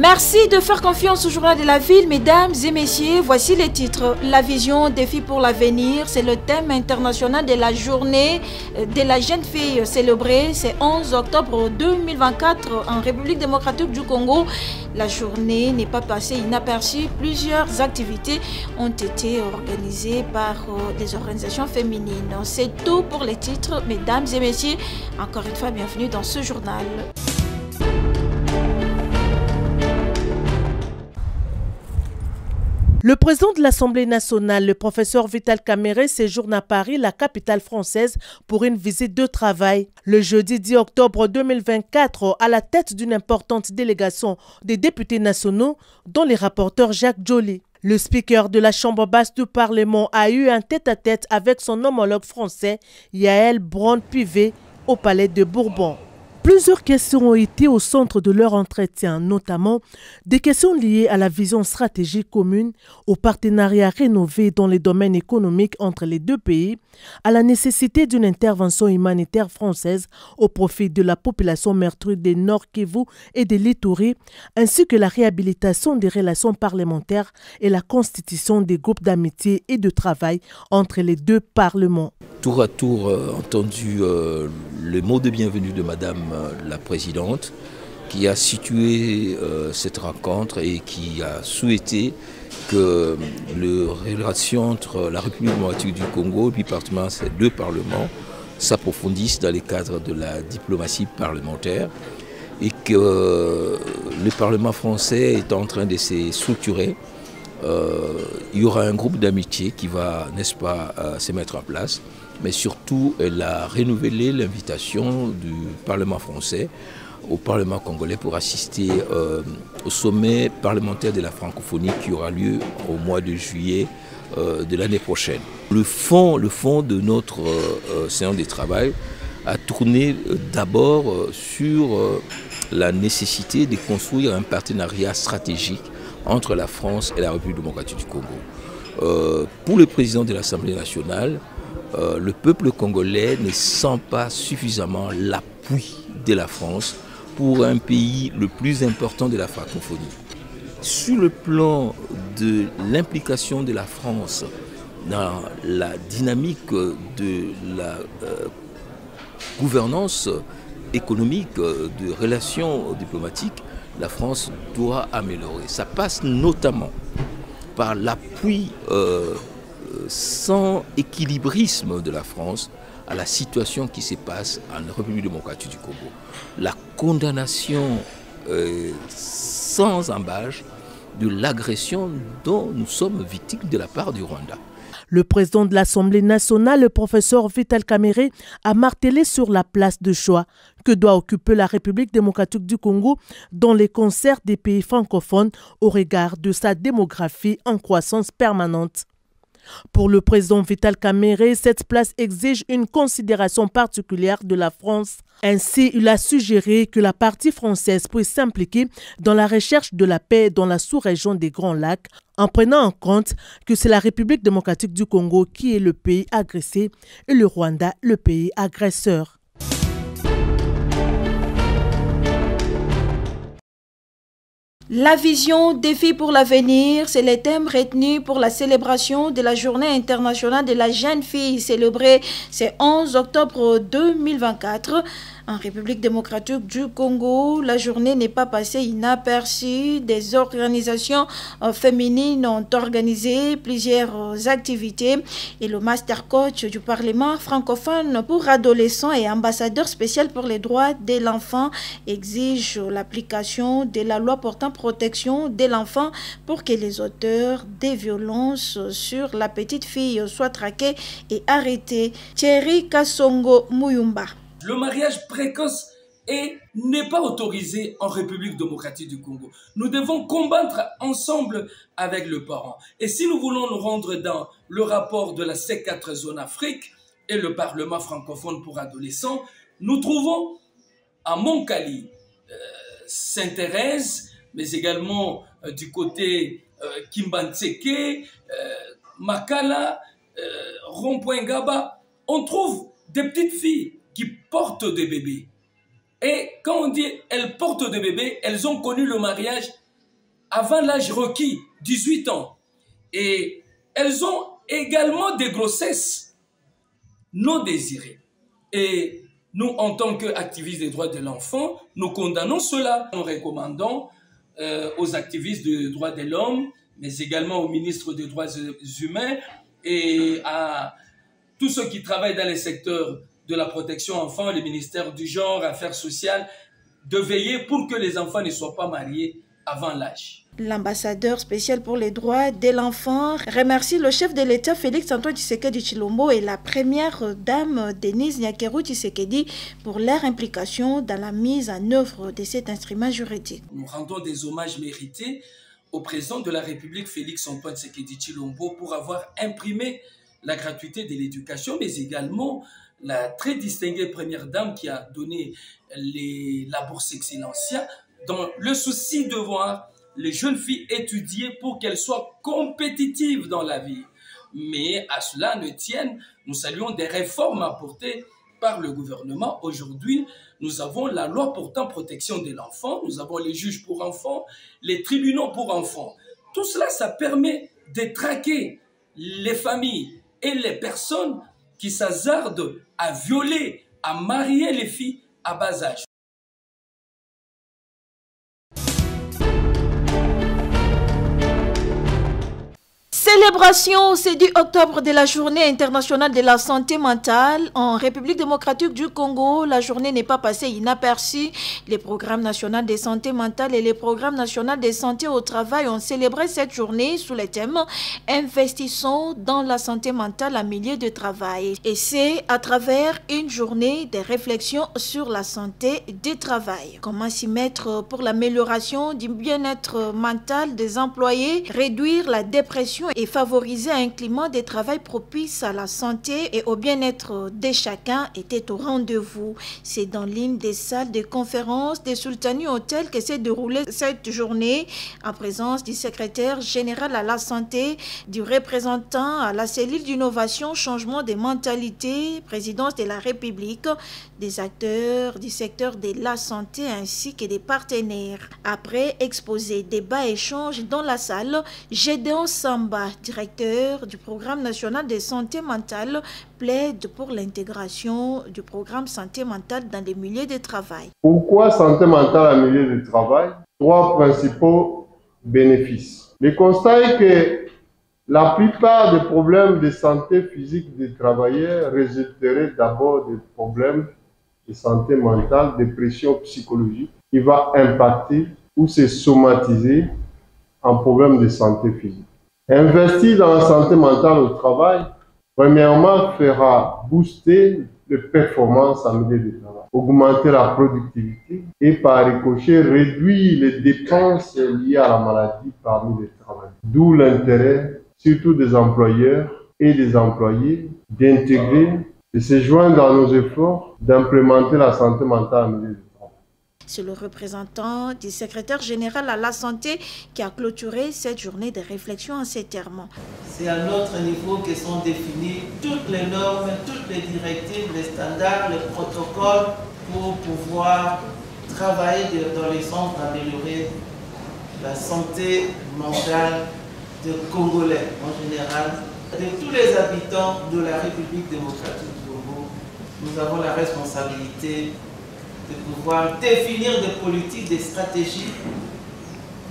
Merci de faire confiance au journal de la ville, mesdames et messieurs. Voici les titres. La vision, défi pour l'avenir, c'est le thème international de la journée de la jeune fille célébrée ce 11 octobre 2024 en République démocratique du Congo. La journée n'est pas passée inaperçue. Plusieurs activités ont été organisées par des organisations féminines. C'est tout pour les titres, mesdames et messieurs. Encore une fois, bienvenue dans ce journal. Le président de l'Assemblée nationale, le professeur Vital Kamerhe, séjourne à Paris, la capitale française, pour une visite de travail. Le jeudi 10 octobre 2024, à la tête d'une importante délégation des députés nationaux, dont les rapporteurs Jacques Joly. Le speaker de la Chambre basse du Parlement a eu un tête-à-tête avec son homologue français, Yael Braun-Pivet, au Palais de Bourbon. Plusieurs questions ont été au centre de leur entretien, notamment des questions liées à la vision stratégique commune, au partenariat rénové dans les domaines économiques entre les deux pays, à la nécessité d'une intervention humanitaire française au profit de la population meurtrie des Nord Kivu et de l'Ituri, ainsi que la réhabilitation des relations parlementaires et la constitution des groupes d'amitié et de travail entre les deux parlements. Tour à tour entendu le mot de bienvenue de Madame la Présidente qui a situé cette rencontre et qui a souhaité que les relations entre la République démocratique du Congo et puis particulièrement ces deux parlements s'approfondissent dans les cadres de la diplomatie parlementaire et que le Parlement français est en train de se structurer. Il y aura un groupe d'amitié qui va, n'est-ce pas, se mettre en place. Mais surtout, elle a renouvelé l'invitation du Parlement français au Parlement congolais pour assister au sommet parlementaire de la francophonie qui aura lieu au mois de juillet de l'année prochaine. Le fond de notre séance de travail a tourné d'abord sur la nécessité de construire un partenariat stratégique entre la France et la République démocratique du Congo. Pour le président de l'Assemblée nationale, le peuple congolais ne sent pas suffisamment l'appui de la France pour un pays le plus important de la francophonie. Sur le plan de l'implication de la France dans la dynamique de la gouvernance économique, de relations diplomatiques, la France doit améliorer. Ça passe notamment par l'appui sans équilibrisme de la France à la situation qui se passe en République démocratique du Congo. La condamnation sans embâche de l'agression dont nous sommes victimes de la part du Rwanda. Le président de l'Assemblée nationale, le professeur Vital Kamerhe, a martelé sur la place de choix que doit occuper la République démocratique du Congo dans les concerts des pays francophones au regard de sa démographie en croissance permanente. Pour le président Vital Kamerhe, cette place exige une considération particulière de la France. Ainsi, il a suggéré que la partie française puisse s'impliquer dans la recherche de la paix dans la sous-région des Grands Lacs, en prenant en compte que c'est la République démocratique du Congo qui est le pays agressé et le Rwanda le pays agresseur. La vision, défi pour l'avenir, c'est le thème retenu pour la célébration de la Journée internationale de la jeune fille célébrée ce 11 octobre 2024. En République démocratique du Congo, la journée n'est pas passée inaperçue. Des organisations féminines ont organisé plusieurs activités et le master coach du Parlement francophone pour adolescents et ambassadeur spécial pour les droits de l'enfant exige l'application de la loi portant protection de l'enfant pour que les auteurs des violences sur la petite fille soient traqués et arrêtés. Thierry Kassongo Muyumba. Le mariage précoce n'est pas autorisé en République démocratique du Congo. Nous devons combattre ensemble avec le parent. Et si nous voulons nous rendre dans le rapport de la C4 Zone Afrique et le Parlement francophone pour adolescents, nous trouvons à Moncali, Sainte-Thérèse, mais également du côté Kimbantseke, Makala, Rond-Point Gaba, on trouve des petites filles qui portent des bébés. Et quand on dit elles portent des bébés, elles ont connu le mariage avant l'âge requis, 18 ans. Et elles ont également des grossesses non désirées. Et nous, en tant qu'activistes des droits de l'enfant, nous condamnons cela en recommandant aux activistes des droits de l'homme, mais également au ministre des droits humains et à tous ceux qui travaillent dans les secteurs de la protection enfants, les ministères du genre, affaires sociales, de veiller pour que les enfants ne soient pas mariés avant l'âge. L'ambassadeur spécial pour les droits de l'enfant remercie le chef de l'État Félix Antoine Tshisekedi Tshilombo et la première dame Denise Nyakeru Tshisekedi pour leur implication dans la mise en œuvre de cet instrument juridique. Nous rendons des hommages mérités au président de la République Félix Antoine Tshisekedi Tshilombo pour avoir imprimé la gratuité de l'éducation, mais également la très distinguée première dame qui a donné la bourse Excellencia dans le souci de voir les jeunes filles étudier pour qu'elles soient compétitives dans la vie. Mais à cela ne tienne, nous saluons des réformes apportées par le gouvernement. Aujourd'hui, nous avons la loi portant protection de l'enfant, nous avons les juges pour enfants, les tribunaux pour enfants. Tout cela, ça permet de traquer les familles et les personnes qui s'hasardent à violer, à marier les filles à bas âge. Célébration ce 10 octobre de la journée internationale de la santé mentale en République démocratique du Congo. La journée n'est pas passée inaperçue. Les programmes nationaux de santé mentale et les programmes nationaux de santé au travail ont célébré cette journée sous le thème « Investissons dans la santé mentale en milieu de travail ». Et c'est à travers une journée de réflexion sur la santé du travail. Comment s'y mettre pour l'amélioration du bien-être mental des employés, réduire la dépression et favoriser un climat de travail propice à la santé et au bien-être de chacun était au rendez-vous. C'est dans l'une des salles de conférence des Sultani Hôtel que s'est déroulée cette journée en présence du secrétaire général à la santé, du représentant à la cellule d'innovation, changement des mentalités, présidence de la République, des acteurs du secteur de la santé ainsi que des partenaires. Après exposé, débat, échange dans la salle, Gédéon Samba, directeur du programme national de santé mentale, plaide pour l'intégration du programme santé mentale dans les milieux de travail. Pourquoi santé mentale en milieu de travail? Trois principaux bénéfices. Le constat est que la plupart des problèmes de santé physique des travailleurs résulteraient d'abord des problèmes de santé mentale, dépression psychologique, qui va impacter ou se somatiser en problème de santé physique. Investir dans la santé mentale au travail, premièrement, fera booster les performances en milieu de travail, augmenter la productivité et par ricochet réduire les dépenses liées à la maladie parmi les travailleurs. D'où l'intérêt, surtout des employeurs et des employés, d'intégrer et se joindre dans nos efforts d'implémenter la santé mentale en milieu de travail. C'est le représentant du secrétaire général à la santé qui a clôturé cette journée de réflexion en ces termes. C'est à notre niveau que sont définies toutes les normes, toutes les directives, les standards, les protocoles pour pouvoir travailler dans les sens d'améliorer la santé mentale des Congolais en général, de tous les habitants de la République démocratique du Congo. Nous avons la responsabilité de pouvoir définir des politiques, des stratégies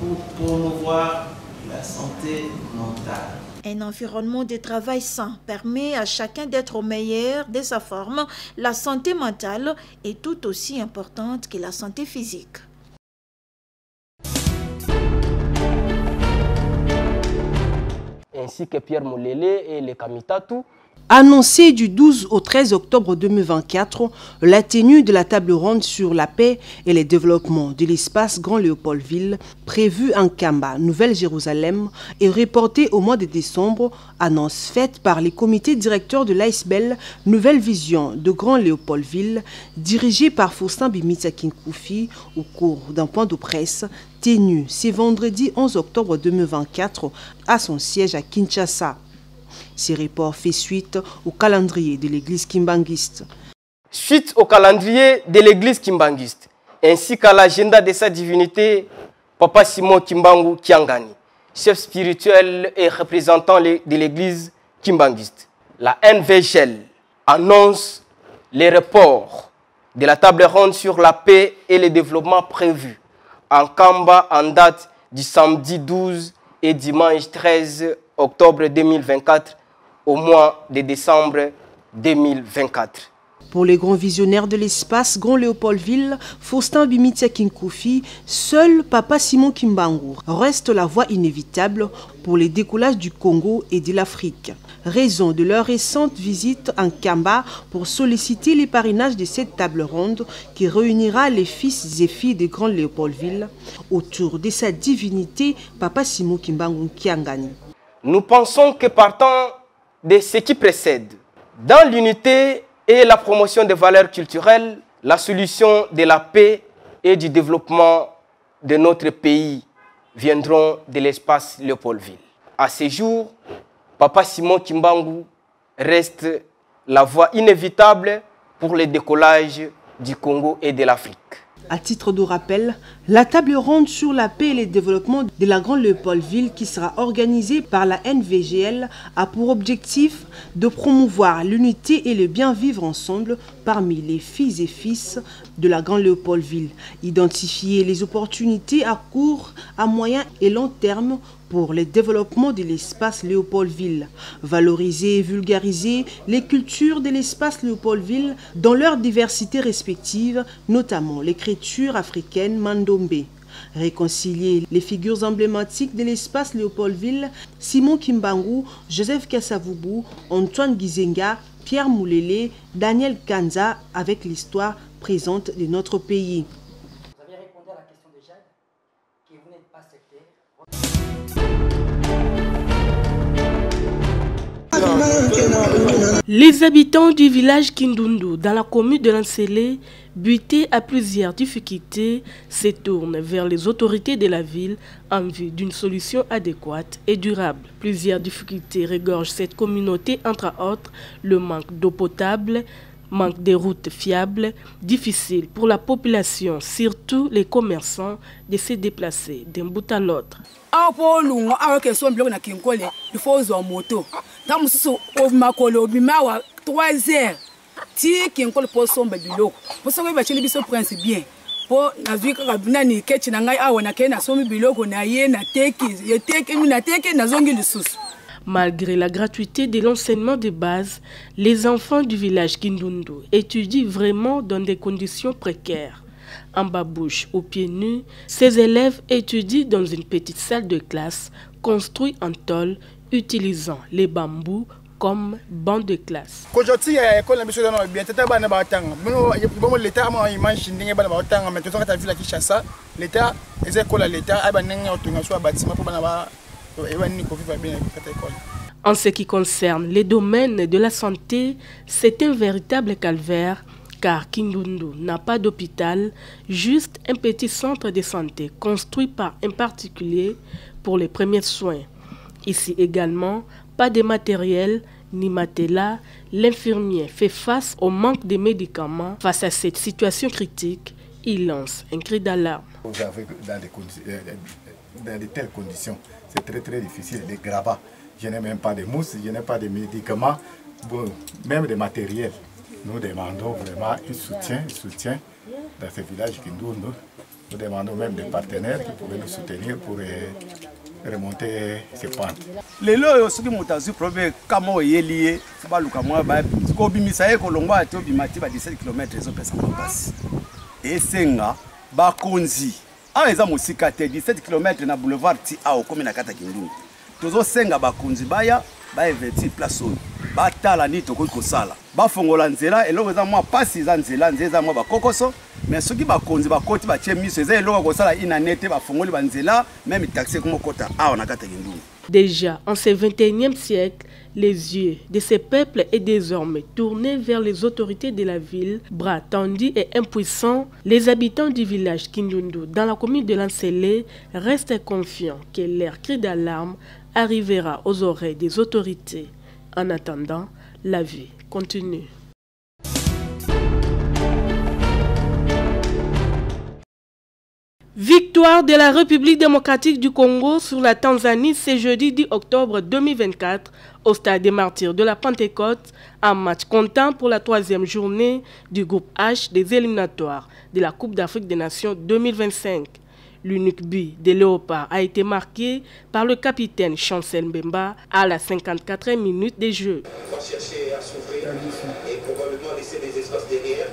pour promouvoir la santé mentale. Un environnement de travail sain permet à chacun d'être au meilleur de sa forme. La santé mentale est tout aussi importante que la santé physique. Ainsi que Pierre Molele et les Kamitatu. Annoncé du 12 au 13 octobre 2024, la tenue de la table ronde sur la paix et le développement de l'espace Grand Léopoldville, prévue en Kamba, Nouvelle-Jérusalem, est reportée au mois de décembre, annonce faite par les comités directeurs de l'ASBEL Nouvelle Vision de Grand Léopoldville, dirigé par Faustin Bimitsa Kinkoufi, au cours d'un point de presse tenu ce vendredi 11 octobre 2024 à son siège à Kinshasa. Ce report fait suite au calendrier de l'église kimbanguiste. Suite au calendrier de l'église kimbanguiste, ainsi qu'à l'agenda de sa divinité, Papa Simon Kimbangu Kiangani, chef spirituel et représentant de l'église kimbanguiste. La NVGL annonce les reports de la table ronde sur la paix et le développement prévu en Kamba en date du samedi 12 et dimanche 13 octobre 2024 au mois de décembre 2024. Pour les grands visionnaires de l'espace, Grand Léopoldville, Faustin Bimitia Kinkoufi, seul Papa Simon Kimbangu reste la voie inévitable pour les décollages du Congo et de l'Afrique. Raison de leur récente visite en Kamba pour solliciter les parrainages de cette table ronde qui réunira les fils et filles de Grand Léopoldville autour de sa divinité Papa Simon Kimbangu Kiangani. Nous pensons que partant de ce qui précède, dans l'unité et la promotion des valeurs culturelles, la solution de la paix et du développement de notre pays viendront de l'espace Léopoldville. À ce jour, Papa Simon Kimbangu reste la voie inévitable pour le décollage du Congo et de l'Afrique. À titre de rappel, la table ronde sur la paix et le développement de la Grande Léopoldville qui sera organisée par la NVGL a pour objectif de promouvoir l'unité et le bien vivre ensemble parmi les filles et fils de la Grande Léopoldville, identifier les opportunités à court, à moyen et long terme pour le développement de l'espace Léopoldville, valoriser et vulgariser les cultures de l'espace Léopoldville dans leur diversité respective, notamment l'écriture africaine Mandombe. Réconcilier les figures emblématiques de l'espace Léopoldville, Simon Kimbangu, Joseph Kasavubu, Antoine Gizenga, Pierre Moulele, Daniel Kanza avec l'histoire présente de notre pays. Vous avez répondu à la question de Jacques, que vous n'êtes pas sectaire. Les habitants du village Kindundu, dans la commune de Lansele, butés à plusieurs difficultés, se tournent vers les autorités de la ville en vue d'une solution adéquate et durable. Plusieurs difficultés regorgent cette communauté, entre autres le manque d'eau potable, manque de routes fiables, difficile pour la population, surtout les commerçants, de se déplacer d'un bout à l'autre. Malgré la gratuité de l'enseignement de base, les enfants du village Kindundu étudient vraiment dans des conditions précaires. En babouche, aux pieds nus, ces élèves étudient dans une petite salle de classe construite en tôle, utilisant les bambous comme banc de classe. En ce qui concerne les domaines de la santé, c'est un véritable calvaire car Kindundu n'a pas d'hôpital, juste un petit centre de santé construit par un particulier pour les premiers soins. Ici également, pas de matériel ni matelas, l'infirmier fait face au manque de médicaments. Face à cette situation critique, il lance un cri d'alarme. Dans de telles conditions, c'est très difficile, de gravat. Je n'ai même pas de mousse, je n'ai pas de médicaments, bon, même de matériel. Nous demandons vraiment un soutien dans ce village Kindundu. Nous demandons même des partenaires qui pourraient nous soutenir pour remonter ces pentes. Les lois sont des problèmes comme il est lié, c'est pas le cas moi. Quand on a Colombo à 17 km, ils ont fait ça en passe. Et c'est un bakonzi. En exemple, aussi 17 km na boulevard Ti A au commune Kata Kindundu. Tozo senga bakonzi baya ba investir place oyo. Ba tala ni toko kosala. Ba fongola nzela eloko za mwa pasi za nzela nzeza mwa bakokoso. Mais soki bakonzi bakoti ba tie miso eza eloko kosala inanete ba fongoli ba nzela même taxi comme kota A na Kata Kindundu. Déjà, en ce 21e siècle, les yeux de ces peuples est désormais tournés vers les autorités de la ville. Bras tendus et impuissants, les habitants du village Kindundu, dans la commune de Lansele, restent confiants que leur cri d'alarme arrivera aux oreilles des autorités. En attendant, la vie continue. Victoire de la République démocratique du Congo sur la Tanzanie ce jeudi 10 octobre 2024 au stade des Martyrs de la Pentecôte, un match comptant pour la 3e journée du groupe H des éliminatoires de la Coupe d'Afrique des Nations 2025. L'unique but des Léopards a été marqué par le capitaine Chancel Mbemba à la 54e minute de jeu. On va chercher à s'ouvrir et probablement laisser des espaces derrière.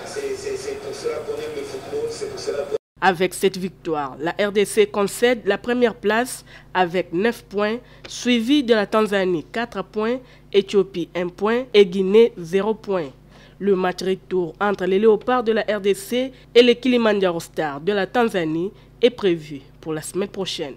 C'est pour cela qu'on aime le football, c'est pour cela qu'on... Avec cette victoire, la RDC concède la première place avec 9 points, suivi de la Tanzanie 4 points, Éthiopie 1 point et Guinée 0 point. Le match retour entre les Léopards de la RDC et les Kilimanjaro Stars de la Tanzanie est prévu pour la semaine prochaine.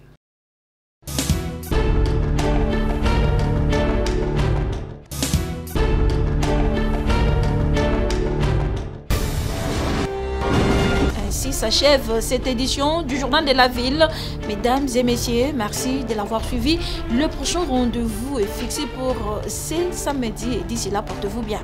S'achève cette édition du Journal de la Ville. Mesdames et messieurs, merci de l'avoir suivi. Le prochain rendez-vous est fixé pour ce samedi. D'ici là, portez-vous bien.